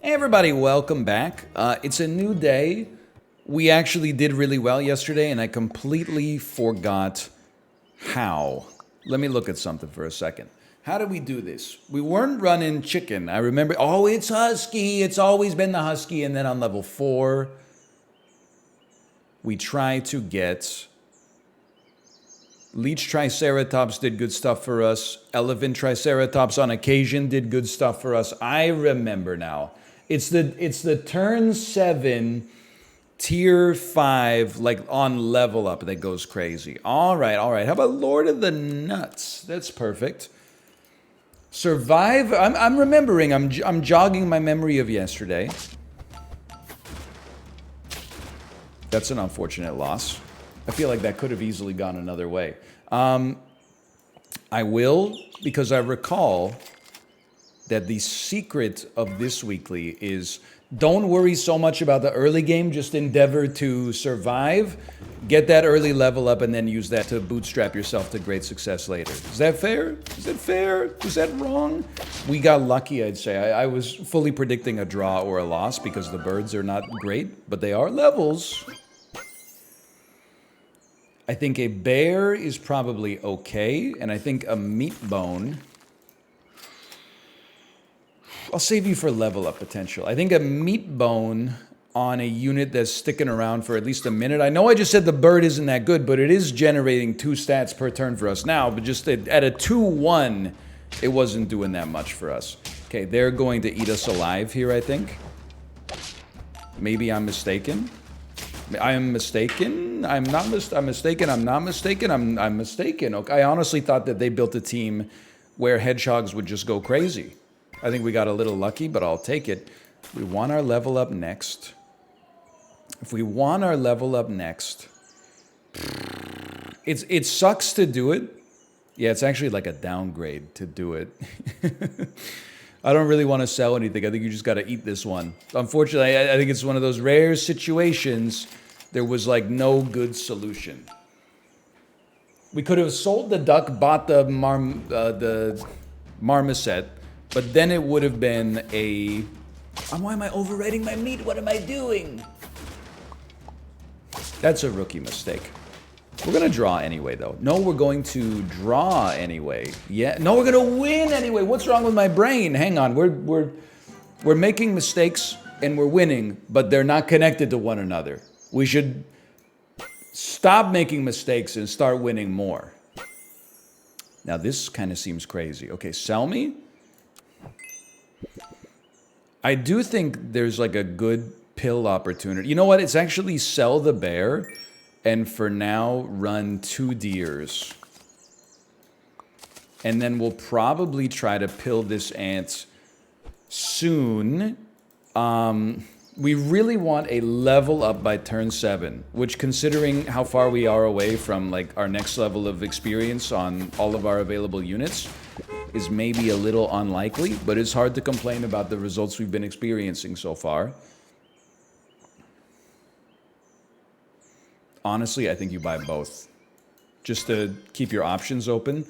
Hey everybody, welcome back. It's a new day. We actually did really well yesterday, and I completely forgot how. Let me look at something for a second. How did we do this? We weren't running chicken. I remember, oh, it's husky. It's always been the husky. And then on level 4, we try to get... Leech Triceratops did good stuff for us. Elephant Triceratops on occasion did good stuff for us. I remember now. It's the turn 7, tier 5, like on level up that goes crazy. All right. How about Lord of the Nuts? That's perfect. Survive. I'm remembering. I'm jogging my memory of yesterday. That's an unfortunate loss. I feel like that could have easily gone another way. I will, because I recall that the secret of this weekly is don't worry so much about the early game, just endeavor to survive, get that early level up, and then use that to bootstrap yourself to great success later. Is that fair? Is that fair? Is that wrong? We got lucky, I'd say. I was fully predicting a draw or a loss because the birds are not great, but they are levels. I think a bear is probably okay, and I think a meat bone... I'll save you for level up potential. I think a meat bone on a unit that's sticking around for at least a minute. I know I just said the bird isn't that good, but it is generating 2 stats per turn for us now. But just at a 2-1, it wasn't doing that much for us. Okay, they're going to eat us alive here, I think. Maybe I'm mistaken. I'm mistaken. I'm mistaken. I'm not mistaken. I'm mistaken. Okay, I honestly thought that they built a team where hedgehogs would just go crazy. I think we got a little lucky, but I'll take it. We want our level up next. If we want our level up next, it sucks to do it. Yeah, it's actually like a downgrade to do it. I don't really want to sell anything. I think you just got to eat this one. Unfortunately, I think it's one of those rare situations. There was like no good solution. We could have sold the duck, bought the marmoset. But then it would have been a... Why am I overrating my meat? What am I doing? That's a rookie mistake. We're going to draw anyway, though. No, we're going to draw anyway. Yeah. No, we're going to win anyway. What's wrong with my brain? Hang on. We're making mistakes and we're winning, but they're not connected to one another. We should stop making mistakes and start winning more. Now, this kind of seems crazy. Okay, sell me. I do think there's like a good pill opportunity. You know what? It's actually sell the bear and for now run 2 deers. And then we'll probably try to pill this ant soon. We really want a level up by turn 7, which considering how far we are away from like our next level of experience on all of our available units, is maybe a little unlikely, but it's hard to complain about the results we've been experiencing so far. Honestly, I think you buy both. Just to keep your options open.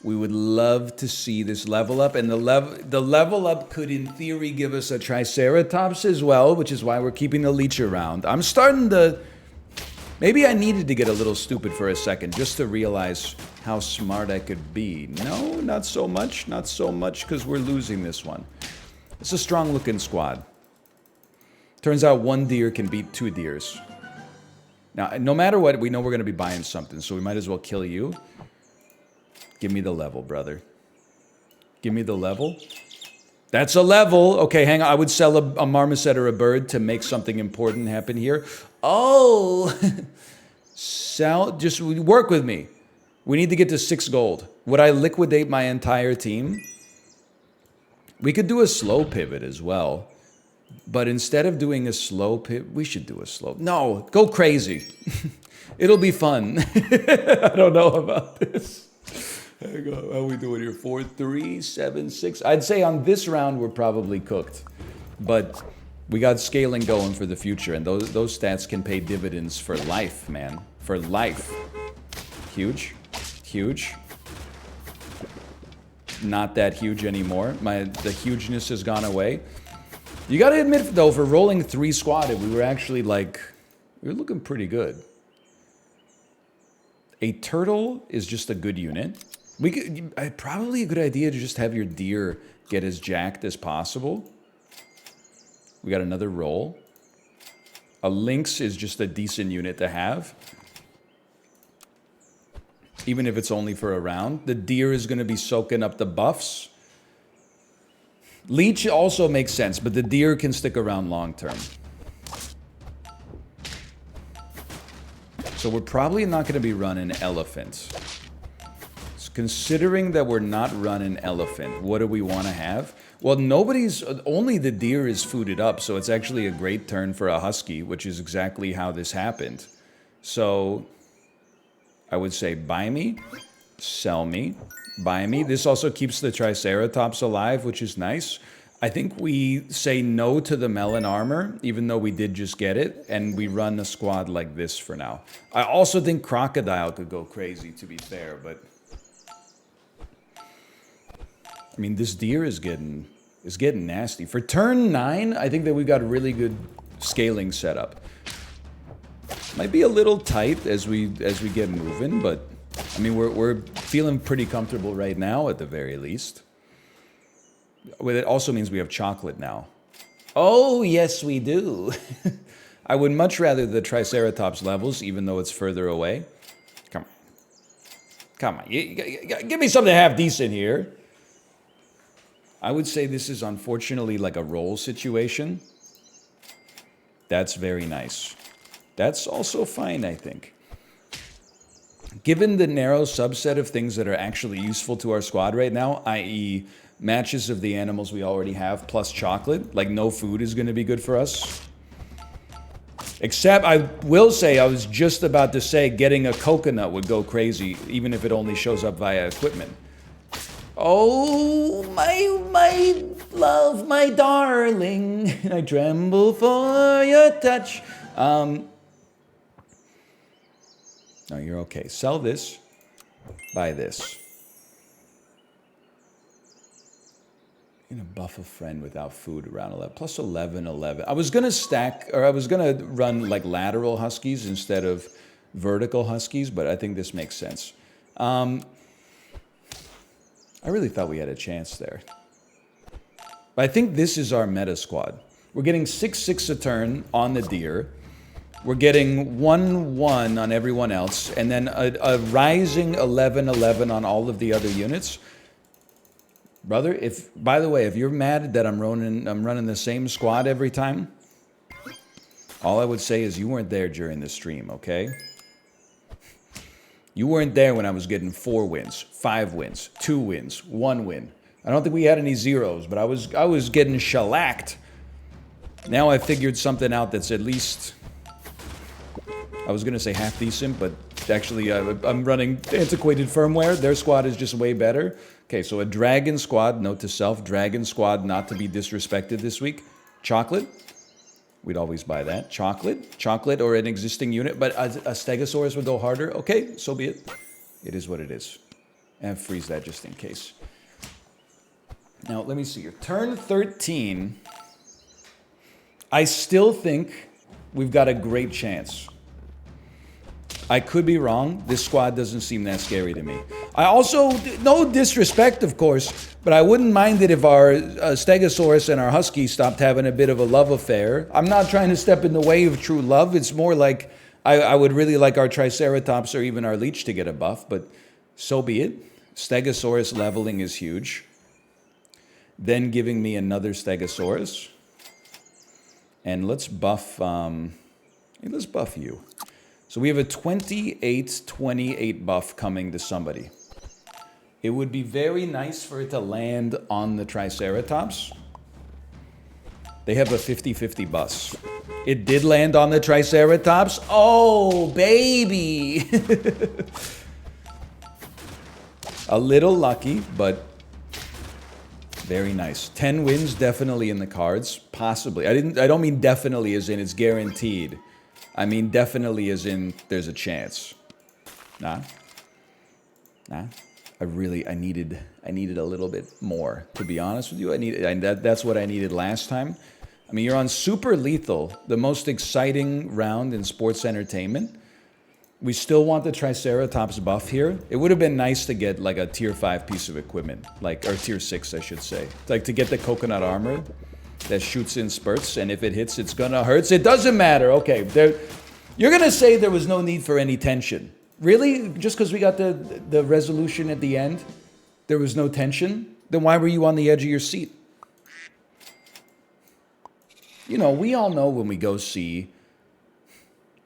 We would love to see this level up, and the level up could in theory give us a Triceratops as well, which is why we're keeping the leech around. I'm starting to... Maybe I needed to get a little stupid for a second just to realize how smart I could be. No, not so much. Not so much because we're losing this one. It's a strong-looking squad. Turns out 1 deer can beat 2 deers. Now, no matter what, we know we're going to be buying something, so we might as well kill you. Give me the level, brother. Give me the level. That's a level. Okay, hang on. I would sell a marmoset or a bird to make something important happen here. Oh! Just work with me. We need to get to 6 gold. Would I liquidate my entire team? We could do a slow pivot as well. But instead of doing a slow pivot, we should do a slow... No, go crazy. It'll be fun. I don't know about this. Hang on, how are we doing here? 4, 3, 7, 6. I'd say on this round we're probably cooked. But we got scaling going for the future, and those stats can pay dividends for life, man. For life. Huge. Huge. Not that huge anymore. The hugeness has gone away. You got to admit, though, for rolling 3 squatted, we were actually like, we were looking pretty good. A turtle is just a good unit. We could, probably a good idea to just have your deer get as jacked as possible. We got another roll. A lynx is just a decent unit to have. Even if it's only for a round. The deer is going to be soaking up the buffs. Leech also makes sense, but the deer can stick around long term. So we're probably not going to be running elephant. So considering that we're not running elephant, what do we want to have? Well, only the deer is fooded up, so it's actually a great turn for a husky, which is exactly how this happened. So I would say buy me, sell me, buy me. This also keeps the Triceratops alive, which is nice. I think we say no to the melon armor, even though we did just get it, and we run a squad like this for now. I also think Crocodile could go crazy, to be fair, but I mean, this deer is getting nasty. For turn 9, I think that we've got a really good scaling setup. Might be a little tight as we get moving, but I mean, we're feeling pretty comfortable right now at the very least. Well, it also means we have chocolate now. Oh, yes, we do. I would much rather the Triceratops levels, even though it's further away. Come on. Come on. Give me something half decent here. I would say this is unfortunately like a roll situation. That's very nice. That's also fine, I think. Given the narrow subset of things that are actually useful to our squad right now, i.e. matches of the animals we already have plus chocolate, like no food is going to be good for us. Except, I will say, I was just about to say getting a coconut would go crazy, even if it only shows up via equipment. Oh, my love, my darling, I tremble for your touch. No, you're okay. Sell this. Buy this. You're gonna buff a friend without food around 11. Plus 11, 11. I was gonna stack, or I was gonna run like lateral huskies instead of vertical huskies, but I think this makes sense. I really thought we had a chance there. But I think this is our meta squad. We're getting 6/6 a turn on the deer. We're getting 1/1 on everyone else, and then a rising 11/11 on all of the other units. Brother, by the way, if you're mad that I'm running the same squad every time, all I would say is you weren't there during the stream, okay? You weren't there when I was getting 4 wins, 5 wins, 2 wins, 1 win. I don't think we had any zeros, but I was getting shellacked. Now I figured something out that's at least, I was going to say half decent, but actually I'm running antiquated firmware. Their squad is just way better. Okay, so a dragon squad, note to self, dragon squad not to be disrespected this week. Chocolate, we'd always buy that. Chocolate or an existing unit, but a Stegosaurus would go harder. Okay, so be it. It is what it is. And freeze that just in case. Now, let me see here. Turn 13, I still think we've got a great chance. I could be wrong. This squad doesn't seem that scary to me. I also, no disrespect, of course, but I wouldn't mind it if our Stegosaurus and our Husky stopped having a bit of a love affair. I'm not trying to step in the way of true love. It's more like I would really like our Triceratops or even our Leech to get a buff, but so be it. Stegosaurus leveling is huge. Then giving me another Stegosaurus. And let's buff you. So we have a 28-28 buff coming to somebody. It would be very nice for it to land on the Triceratops. They have a 50-50 bus. It did land on the Triceratops. Oh, baby! A little lucky, but very nice. 10 wins definitely in the cards. Possibly. I don't mean definitely as in it's guaranteed. I mean definitely as in there's a chance. Nah. I needed a little bit more, to be honest with you. That's what I needed last time. I mean, you're on super lethal, the most exciting round in sports entertainment. We still want the Triceratops buff here. It would have been nice to get like a tier 5 piece of equipment, like, or tier 6, I should say. Like to get the coconut armor that shoots in spurts, and if it hits, it's gonna hurt. It doesn't matter. Okay, you're gonna say there was no need for any tension. Really? Just because we got the resolution at the end, there was no tension? Then why were you on the edge of your seat? You know, we all know when we go see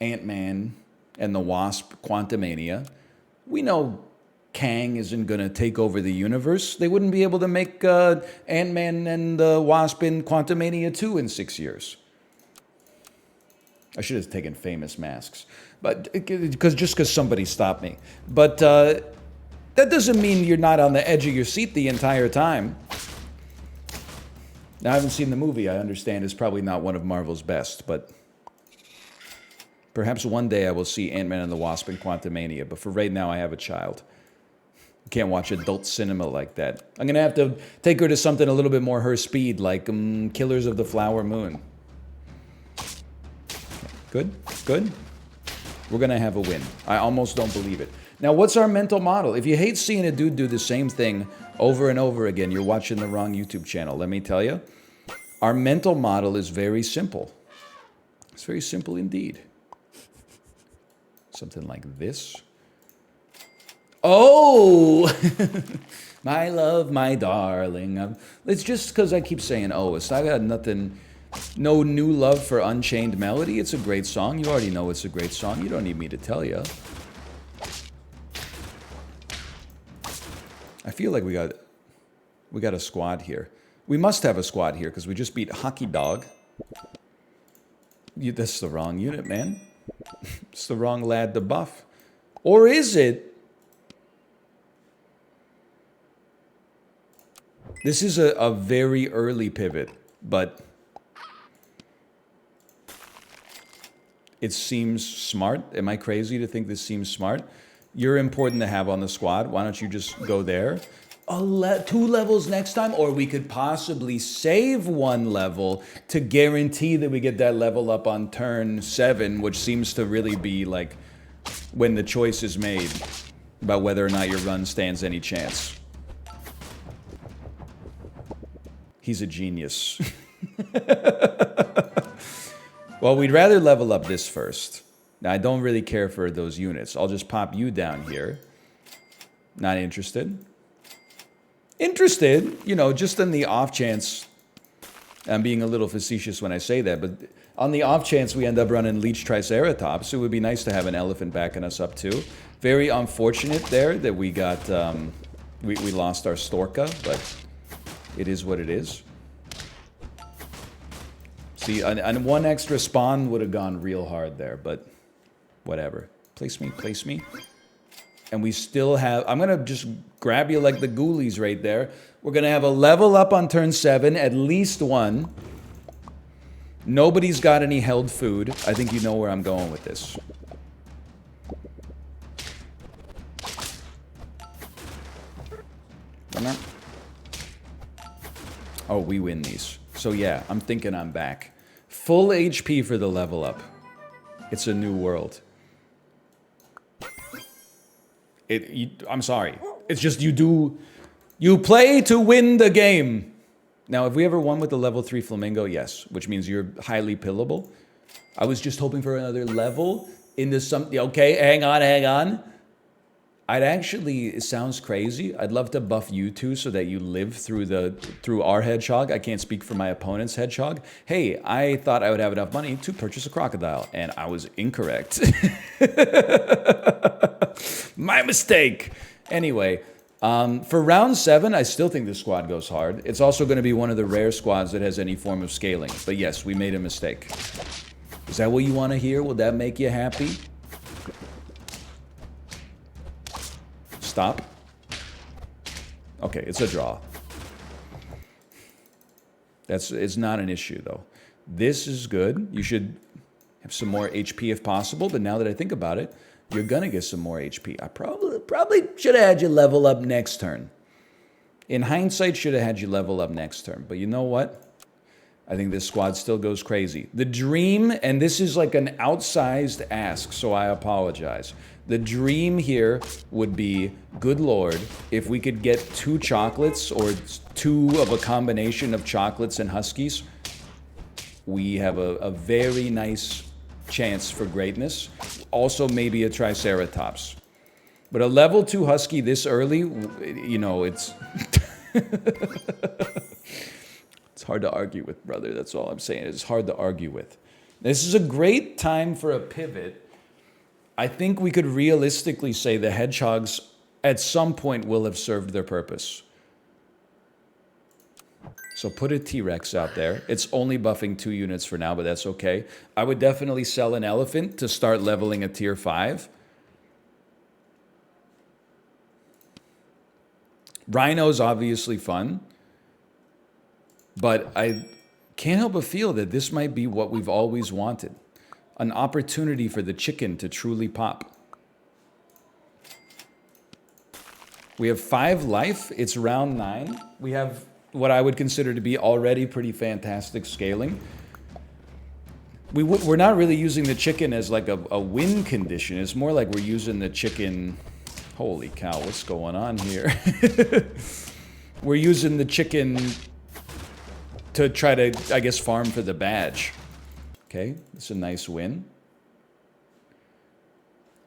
Ant-Man and the Wasp Quantumania, we know Kang isn't going to take over the universe. They wouldn't be able to make Ant-Man and the Wasp in Quantumania 2 in 6 years. I should have taken famous masks, but just because somebody stopped me. But that doesn't mean you're not on the edge of your seat the entire time. Now, I haven't seen the movie. I understand it's probably not one of Marvel's best, but perhaps one day I will see Ant-Man and the Wasp in Quantumania. But for right now, I have a child. I can't watch adult cinema like that. I'm going to have to take her to something a little bit more her speed, like Killers of the Flower Moon. Good? Good? We're going to have a win. I almost don't believe it. Now, what's our mental model? If you hate seeing a dude do the same thing over and over again, you're watching the wrong YouTube channel. Let me tell you, our mental model is very simple. It's very simple indeed. Something like this. Oh! My love, my darling. It's just because I keep saying, oh, it's not got nothing, no new love for Unchained Melody. It's a great song. You already know it's a great song. You don't need me to tell you. I feel like we got a squad here. We must have a squad here because we just beat Hockey Dog. That's the wrong unit, man. It's the wrong lad to buff. Or is it? This is a very early pivot, but it seems smart. Am I crazy to think this seems smart? You're important to have on the squad. Why don't you just go there? 2 levels next time? Or we could possibly save 1 level to guarantee that we get that level up on turn 7, which seems to really be like when the choice is made about whether or not your run stands any chance. He's a genius. Well, we'd rather level up this first. Now, I don't really care for those units. I'll just pop you down here. Not interested. Interested, you know, just on the off chance. I'm being a little facetious when I say that, but on the off chance we end up running Leech Triceratops, it would be nice to have an elephant backing us up too. Very unfortunate there that we got, we lost our Storka, but it is what it is. See, and 1 extra spawn would have gone real hard there, but whatever. Place me, place me. And we still have... I'm going to just grab you like the ghoulies right there. We're going to have a level up on turn 7, at least 1. Nobody's got any held food. I think you know where I'm going with this. Oh, we win these. So yeah, I'm thinking I'm back. Full HP for the level up. It's a new world. I'm sorry. It's just you play to win the game. Now, have we ever won with the level 3 Flamingo? Yes, which means you're highly pillable. I was just hoping for another level into something. Okay, hang on. I'd actually, it sounds crazy. I'd love to buff you two so that you live through our hedgehog. I can't speak for my opponent's hedgehog. Hey, I thought I would have enough money to purchase a crocodile, and I was incorrect. My mistake. Anyway, for round 7, I still think this squad goes hard. It's also going to be one of the rare squads that has any form of scaling. But yes, we made a mistake. Is that what you want to hear? Will that make you happy? Stop. Okay, it's a draw. It's not an issue, though. This is good. You should have some more HP if possible, but now that I think about it, you're gonna get some more HP. I probably should have had you level up next turn. In hindsight, should have had you level up next turn. But you know what? I think this squad still goes crazy. The dream, and this is like an outsized ask, so I apologize. The dream here would be, good Lord, if we could get 2 chocolates or 2 of a combination of chocolates and huskies, we have a very nice chance for greatness. Also, maybe a Triceratops. But a level 2 husky this early, you know, it's... It's hard to argue with, brother. That's all I'm saying. It's hard to argue with. This is a great time for a pivot. I think we could realistically say the hedgehogs at some point will have served their purpose. So put a T-Rex out there. It's only buffing 2 units for now, but that's okay. I would definitely sell an elephant to start leveling a tier 5. Rhino's obviously fun. But I can't help but feel that this might be what we've always wanted. An opportunity for the chicken to truly pop. We have 5 life. It's round 9. We have what I would consider to be already pretty fantastic scaling. We're not really using the chicken as like a win condition. It's more like we're using the chicken... Holy cow, what's going on here? We're using the chicken... to try to, I guess, farm for the badge. Okay, it's a nice win.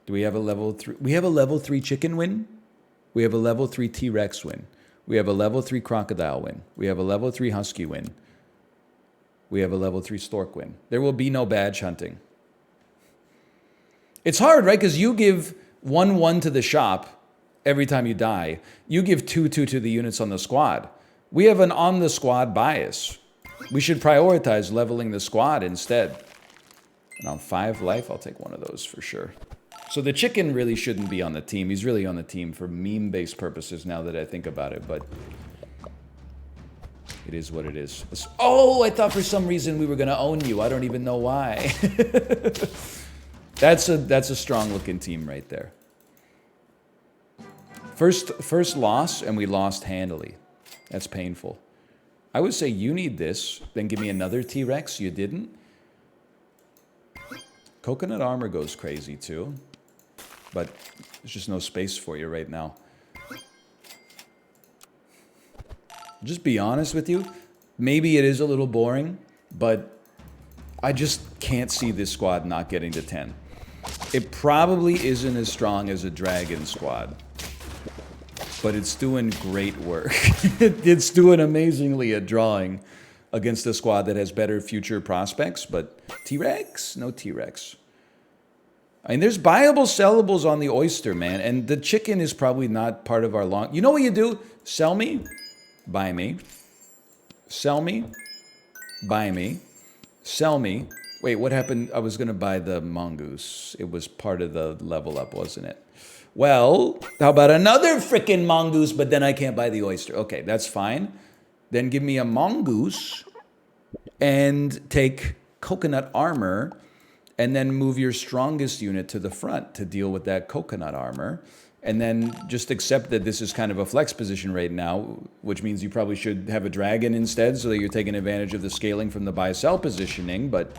Do we have a level 3? We have a level 3 chicken win. We have a level 3 T-Rex win. We have a level 3 crocodile win. We have a level 3 husky win. We have a level 3 stork win. There will be no badge hunting. It's hard, right? Because you give 1-1 to the shop every time you die. You give 2-2 to the units on the squad. We have an on-the-squad bias. We should prioritize leveling the squad instead. And on 5 life, I'll take one of those for sure. So the chicken really shouldn't be on the team. He's really on the team for meme-based purposes now that I think about it, but... it is what it is. Oh, I thought for some reason we were going to own you. I don't even know why. That's a strong-looking team right there. First loss, and we lost handily. That's painful. I would say you need this, then give me another T-Rex. You didn't. Coconut armor goes crazy too, but there's just no space for you right now. Just be honest with you. Maybe it is a little boring, but I just can't see this squad not getting to 10. It probably isn't as strong as a dragon squad. But it's doing great work. It's doing amazingly at drawing against a squad that has better future prospects. But T-Rex? No T-Rex. I mean, there's buyable sellables on the oyster, man. And the chicken is probably not part of our long... You know what you do? Sell me. Buy me. Sell me. Buy me. Sell me. Wait, what happened? I was going to buy the mongoose. It was part of the level up, wasn't it? Well, how about another frickin' mongoose, but then I can't buy the oyster. Okay, that's fine. Then give me a mongoose and take coconut armor and then move your strongest unit to the front to deal with that coconut armor. And then just accept that this is kind of a flex position right now, which means you probably should have a dragon instead so that you're taking advantage of the scaling from the buy-sell positioning, but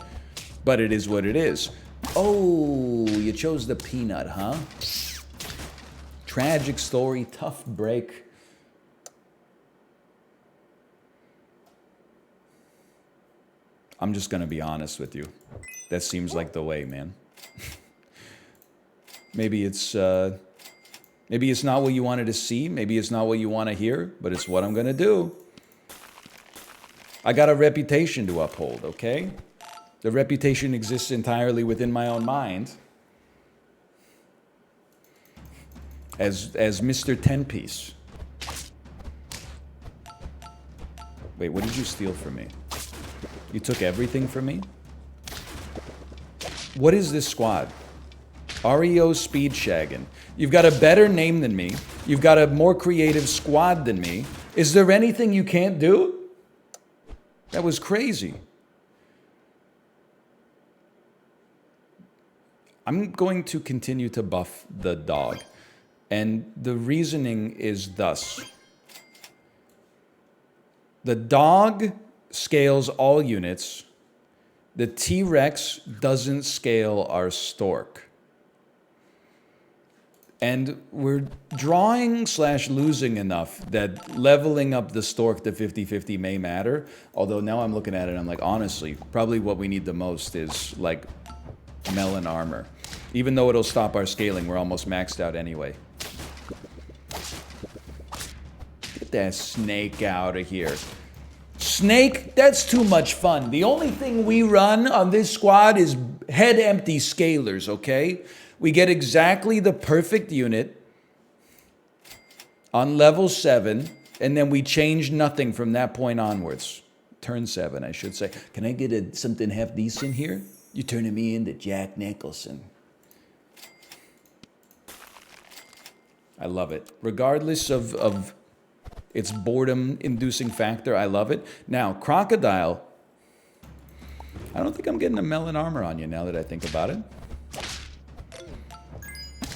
it is what it is. Oh, you chose the peanut, huh? Tragic story, tough break. I'm just gonna be honest with you. That seems like the way, man. Maybe it's not what you wanted to see. Maybe it's not what you want to hear, but it's what I'm gonna do. I got a reputation to uphold, okay? The reputation exists entirely within my own mind. As Mr. 10-piece. Wait, what did you steal from me? You took everything from me? What is this squad? REO Speed Shaggin'. You've got a better name than me. You've got a more creative squad than me. Is there anything you can't do? That was crazy. I'm going to continue to buff the dog. And the reasoning is thus. The dog scales all units. The T-Rex doesn't scale our stork. And we're drawing / losing enough that leveling up the stork to 50-50 may matter. Although now I'm looking at it, I'm like, honestly, probably what we need the most is like melon armor. Even though it'll stop our scaling, we're almost maxed out anyway. Get that snake out of here. Snake, that's too much fun. The only thing we run on this squad is head empty scalers, okay? We get exactly the perfect unit on level 7, and then we change nothing from that point onwards. Turn 7, I should say. Can I get something half decent here? You're turning me into Jack Nicholson. I love it. Regardless of its boredom-inducing factor, I love it. Now, Crocodile, I don't think I'm getting a melon armor on you now that I think about it.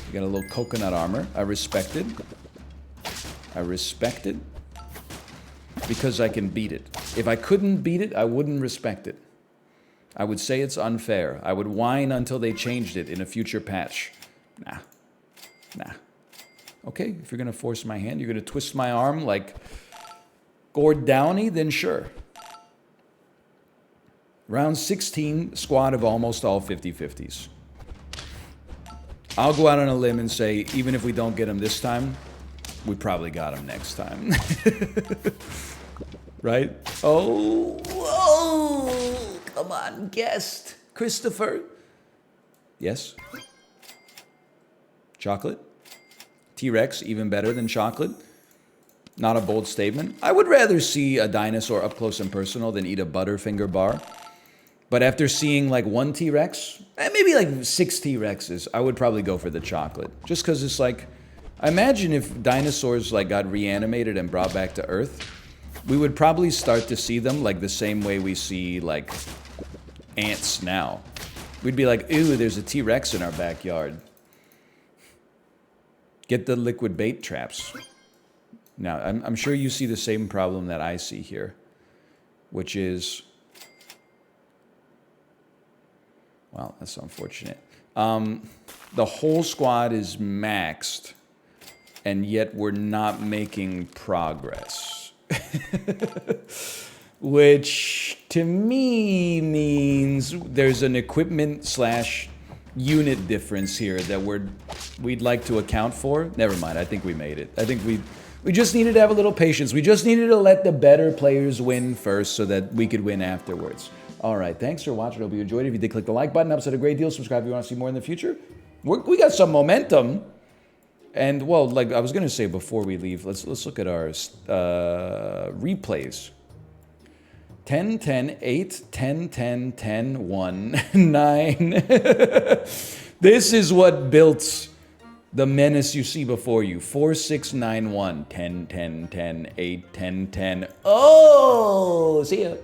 You got a little coconut armor. I respect it. I respect it. Because I can beat it. If I couldn't beat it, I wouldn't respect it. I would say it's unfair. I would whine until they changed it in a future patch. Nah. Nah. Okay, if you're going to force my hand, you're going to twist my arm like Gord Downey, then sure. Round 16, squad of almost all 50-50s. I'll go out on a limb and say, even if we don't get him this time, we probably got him next time. Right? Oh, come on, guest. Christopher. Yes? Chocolate? T-Rex, even better than chocolate. Not a bold statement. I would rather see a dinosaur up close and personal than eat a Butterfinger bar. But after seeing like one T-Rex, maybe like 6 T-Rexes, I would probably go for the chocolate. Just because it's like, I imagine if dinosaurs like got reanimated and brought back to Earth, we would probably start to see them like the same way we see like ants now. We'd be like, ooh, there's a T-Rex in our backyard. Get the liquid bait traps. Now, I'm sure you see the same problem that I see here, which is, well, that's unfortunate. The whole squad is maxed, and yet we're not making progress. Which, to me, means there's an equipment / unit difference here that we'd like to account for. Never mind, I think we made it. I think we just needed to have a little patience. We just needed to let the better players win first so that we could win afterwards. All right, thanks for watching. I hope you enjoyed it. If you did, click the like button. Helps out a great deal. Subscribe if you want to see more in the future. We got some momentum. And, well, like I was going to say before we leave, let's look at our replays. 10, 10, 8, 10, 10, 10, 1, 9. This is what built the menace you see before you. 4, 6, 9, 1. 10, 10, 10, 8, 10, 10. Oh, see ya.